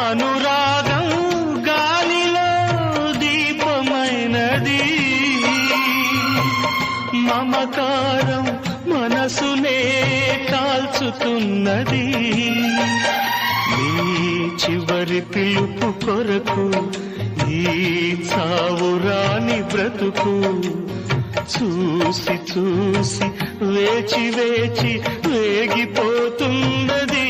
అనురాగం గాలిలో దీపమైనది, మమకారం మనసునే కాల్చుతున్నది. నీ చివరి పిలుపు కొరకు ఈ చావురాని బ్రతుకు చూసి చూసి వేచి వేచి వేగిపోతున్నది.